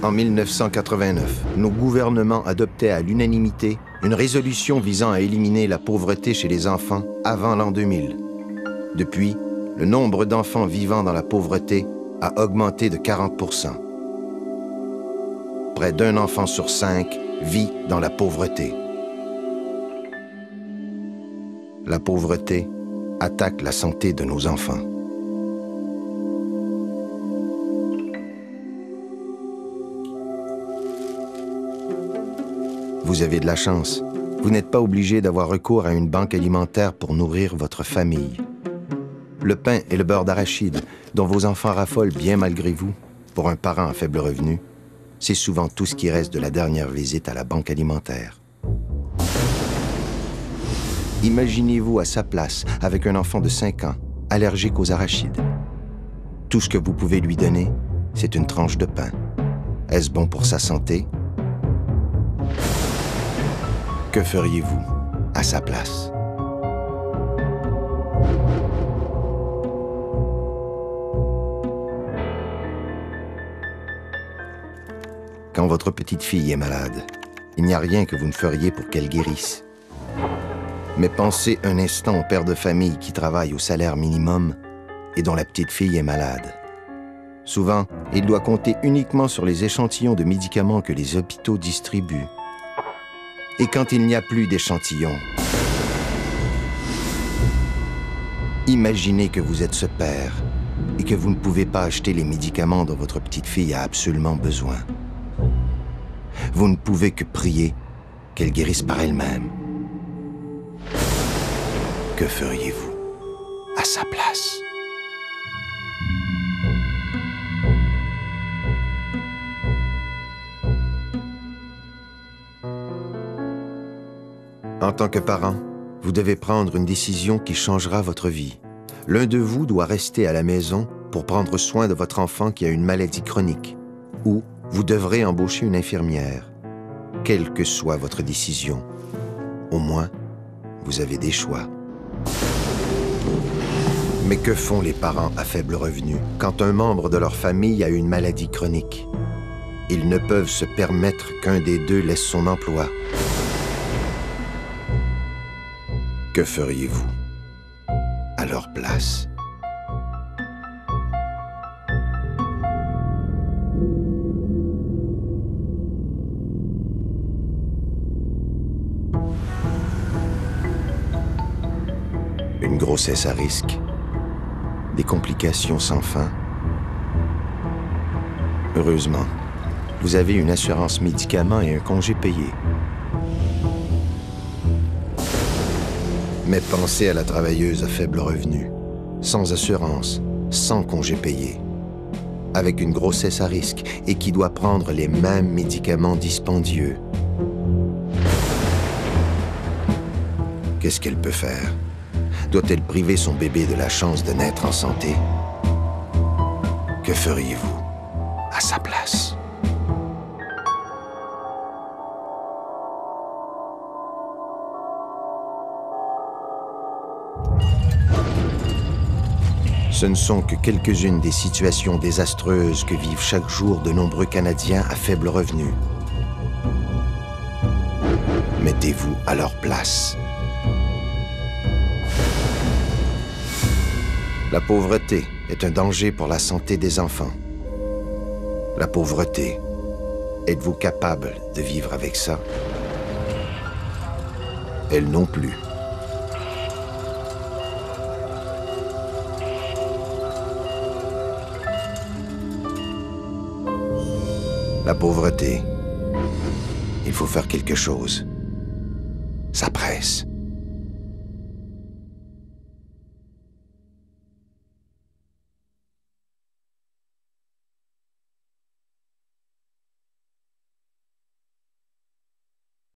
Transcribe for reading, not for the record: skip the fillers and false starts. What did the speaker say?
En 1989, nos gouvernements adoptaient à l'unanimité une résolution visant à éliminer la pauvreté chez les enfants avant l'an 2000. Depuis, le nombre d'enfants vivant dans la pauvreté a augmenté de 40%. Près d'un enfant sur 5 vit dans la pauvreté. La pauvreté attaque la santé de nos enfants. Vous avez de la chance. Vous n'êtes pas obligé d'avoir recours à une banque alimentaire pour nourrir votre famille. Le pain et le beurre d'arachide, dont vos enfants raffolent bien malgré vous, pour un parent à faible revenu, c'est souvent tout ce qui reste de la dernière visite à la banque alimentaire. Imaginez-vous à sa place avec un enfant de 5 ans, allergique aux arachides. Tout ce que vous pouvez lui donner, c'est une tranche de pain. Est-ce bon pour sa santé? Que feriez-vous à sa place? Quand votre petite fille est malade, il n'y a rien que vous ne feriez pour qu'elle guérisse. Mais pensez un instant au père de famille qui travaille au salaire minimum et dont la petite fille est malade. Souvent, il doit compter uniquement sur les échantillons de médicaments que les hôpitaux distribuent. Et quand il n'y a plus d'échantillons, imaginez que vous êtes ce père et que vous ne pouvez pas acheter les médicaments dont votre petite fille a absolument besoin. Vous ne pouvez que prier qu'elle guérisse par elle-même. Que feriez-vous à sa place? En tant que parent, vous devez prendre une décision qui changera votre vie. L'un de vous doit rester à la maison pour prendre soin de votre enfant qui a une maladie chronique, ou vous devrez embaucher une infirmière. Quelle que soit votre décision, au moins, vous avez des choix. Mais que font les parents à faible revenu quand un membre de leur famille a une maladie chronique? Ils ne peuvent se permettre qu'un des deux laisse son emploi. Que feriez-vous à leur place? Une grossesse à risque, des complications sans fin. Heureusement, vous avez une assurance médicaments et un congé payé. Mais pensez à la travailleuse à faible revenu, sans assurance, sans congé payé, avec une grossesse à risque et qui doit prendre les mêmes médicaments dispendieux. Qu'est-ce qu'elle peut faire? Doit-elle priver son bébé de la chance de naître en santé? Que feriez-vous à sa place? Ce ne sont que quelques-unes des situations désastreuses que vivent chaque jour de nombreux Canadiens à faible revenu. Mettez-vous à leur place. La pauvreté est un danger pour la santé des enfants. La pauvreté, êtes-vous capable de vivre avec ça? Elle non plus. La pauvreté, il faut faire quelque chose. Ça presse.